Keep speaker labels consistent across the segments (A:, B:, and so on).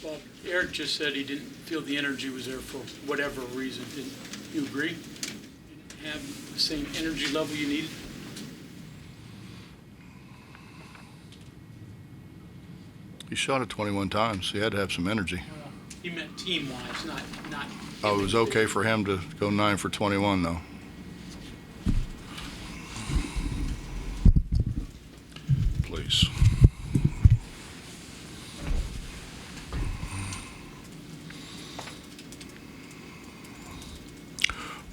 A: Well, Eric just said he didn't feel the energy was there for whatever reason. Didn't you agree? Didn't have the same energy level you needed?
B: He shot it 21 times. He had to have some energy.
A: He meant team-wise, not.
B: Oh, it was okay for him to go 9 for 21, though. Please.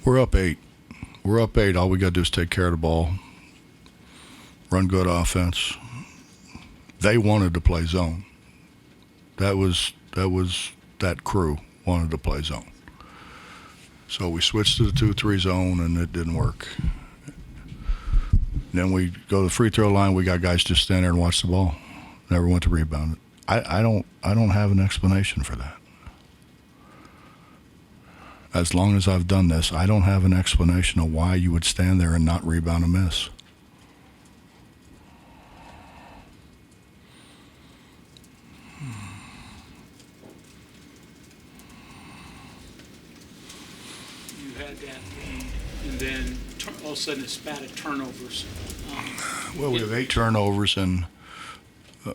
B: We're up 8. We're up 8. All we got to do is take care of the ball, run good offense. They wanted to play zone. That crew wanted to play zone. So we switched to the 2-3 zone, and it didn't work. Then we go to the free throw line. We got guys just stand there and watch the ball. Never went to rebound it. I don't have an explanation for that. As long as I've done this, I don't have an explanation of why you would stand there and not rebound a miss.
A: You had that lead, and then all of a sudden a spat of turnovers.
B: Well, we have 8 turnovers, and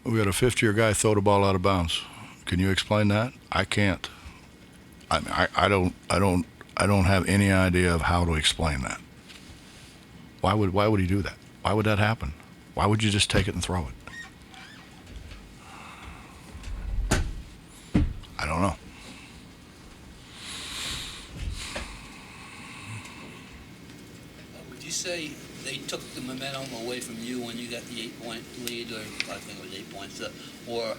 B: we had a fifth-year guy throw the ball out of bounds. Can you explain that? I can't. I don't have any idea of how to explain that. Why would he do that? Why would that happen? Why would you just take it and throw it? I don't know.
C: Would you say they took the momentum away from you when you got the 8-point lead, or I think it was 8 points, or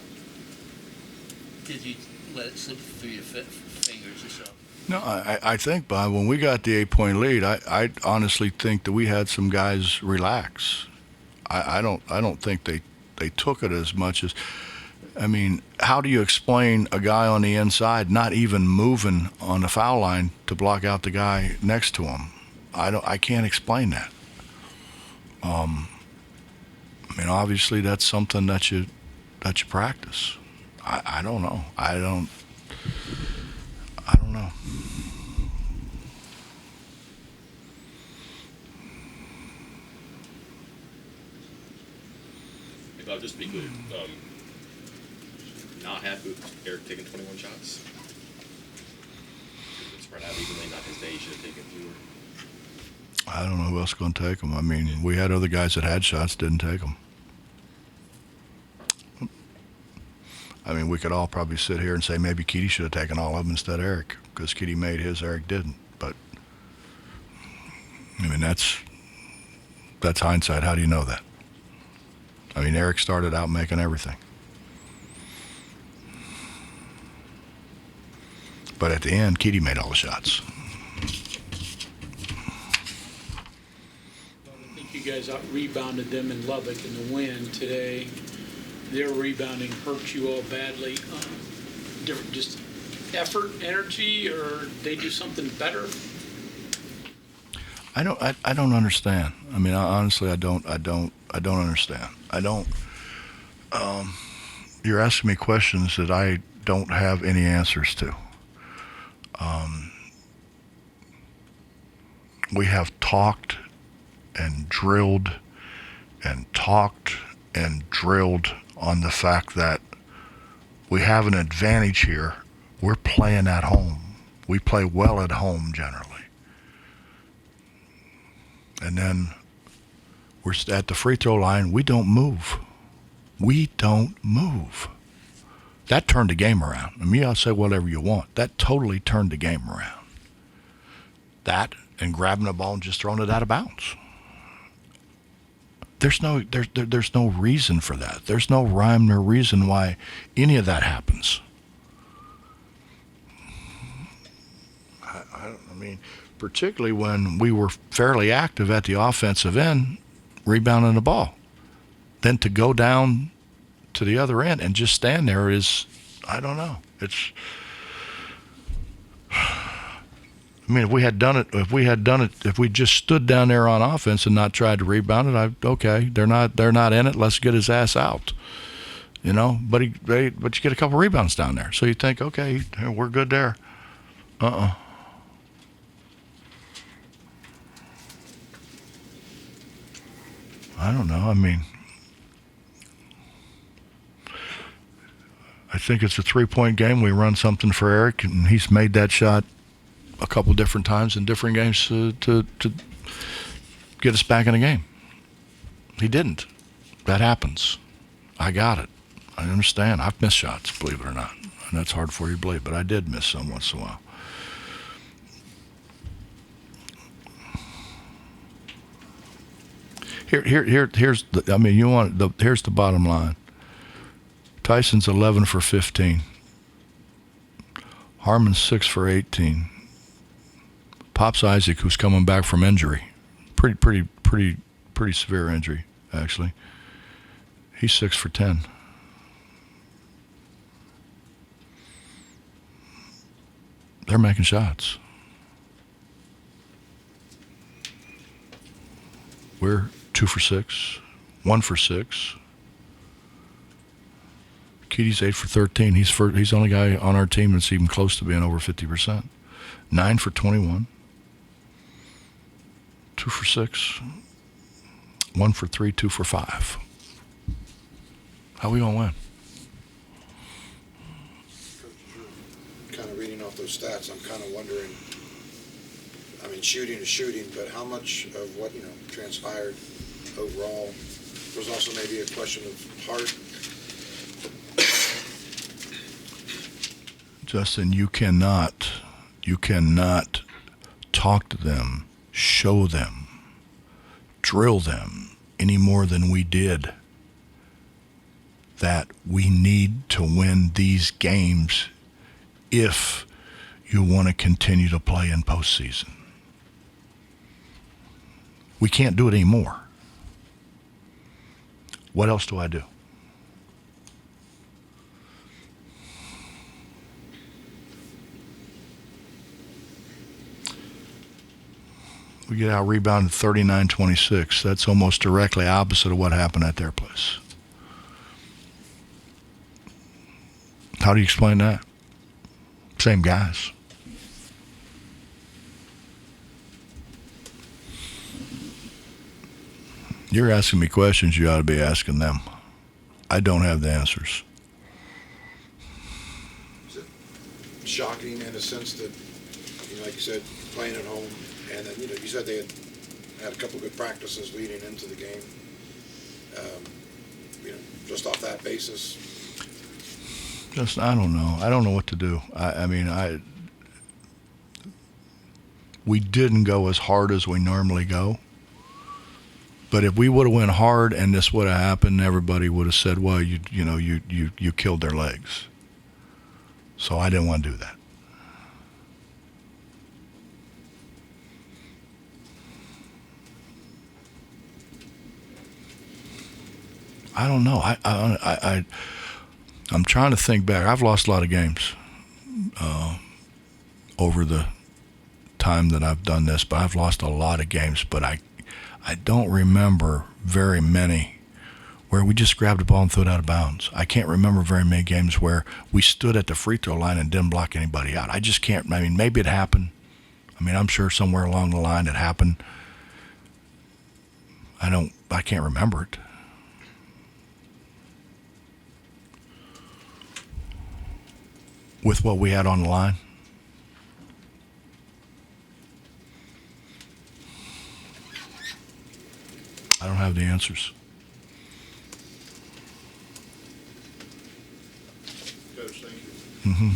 C: did you let it slip through your fingers or so?
B: No, I think, Bob, when we got the 8-point lead, I honestly think that we had some guys relax. I don't think they took it as much as, I mean, how do you explain a guy on the inside not even moving on the foul line to block out the guy next to him? I can't explain that. I mean, obviously that's something that you practice. I don't know. I don't know.
D: Hey, Bob, just to be clear, not happy with Eric taking 21 shots? It's spread out evenly, not his day, he should have taken fewer.
B: I don't know who else is going to take them. I mean, we had other guys that had shots, didn't take them. I mean, we could all probably sit here and say maybe Keedy should have taken all of them instead of Eric, because Keedy made his, Eric didn't. But, I mean, that's hindsight. How do you know that? I mean, Eric started out making everything. But at the end, Keedy made all the shots.
A: I think you guys out-rebounded them in Lubbock in the win today. Their rebounding hurt you all badly. Different, just effort, energy, or they do something better?
B: I don't understand. I mean, honestly, I don't understand. You're asking me questions that I don't have any answers to. We have talked and drilled and talked and drilled on the fact that we have an advantage here. We're playing at home. We play well at home generally. And then we're at the free throw line. We don't move. We don't move. That turned the game around. I mean, I'll say whatever you want. That totally turned the game around. That and grabbing the ball and just throwing it out of bounds. There's no reason for that. There's no rhyme nor reason why any of that happens. I mean, particularly when we were fairly active at the offensive end, rebounding the ball. Then to go down to the other end and just stand there is, I don't know. I mean, if we just stood down there on offense and not tried to rebound it, okay, they're not in it. Let's get his ass out. you know. But you get a couple rebounds down there, so you think, okay, we're good there. I don't know. I mean, I think it's a 3-point game. We run something for Eric, and he's made that shot a couple different times in different games to get us back in the game. He didn't. That happens. I got it. I understand. I've missed shots, believe it or not. And that's hard for you to believe, but I did miss some once in a while. Here's the, I mean, here's the bottom line. Tyson's 11 for 15. Harmon's 6 for 18. Pops Isaac, who's coming back from injury, pretty severe injury, actually. He's 6 for 10. They're making shots. We're 2 for 6, 1 for 6. Keaty's 8 for 13. He's the only guy on our team that's even close to being over 50%. 9 for 21. 2 for 6. 1 for 3, 2 for 5. How are we gonna win?
E: Kind of reading off those stats, I'm kind of wondering, I mean, shooting is shooting, but how much of what, transpired overall was also maybe a question of heart?
B: Justin, you cannot talk to them, show them, drill them any more than we did that we need to win these games if you want to continue to play in postseason. We can't do it anymore. What else do I do? We get out rebounded 39-26. That's almost directly opposite of what happened at their place. How do you explain that? Same guys. You're asking me questions you ought to be asking them. I don't have the answers.
E: Is it shocking in a sense that, like you said, playing at home, and then, you said they had a couple good practices leading into the game. Just off that basis.
B: Just, I don't know. I don't know what to do. We didn't go as hard as we normally go. But if we would have went hard and this would have happened, everybody would have said, well, you killed their legs. So I didn't want to do that. I don't know. I'm trying to think back. I've lost a lot of games over the time that I've done this, but I've lost a lot of games. But I don't remember very many where we just grabbed the ball and threw it out of bounds. I can't remember very many games where we stood at the free throw line and didn't block anybody out. I just can't. I mean, maybe it happened. I mean, I'm sure somewhere along the line it happened. I can't remember it. With what we had on the line. I don't have the answers.
E: Coach, thank you.
B: Mm-hmm.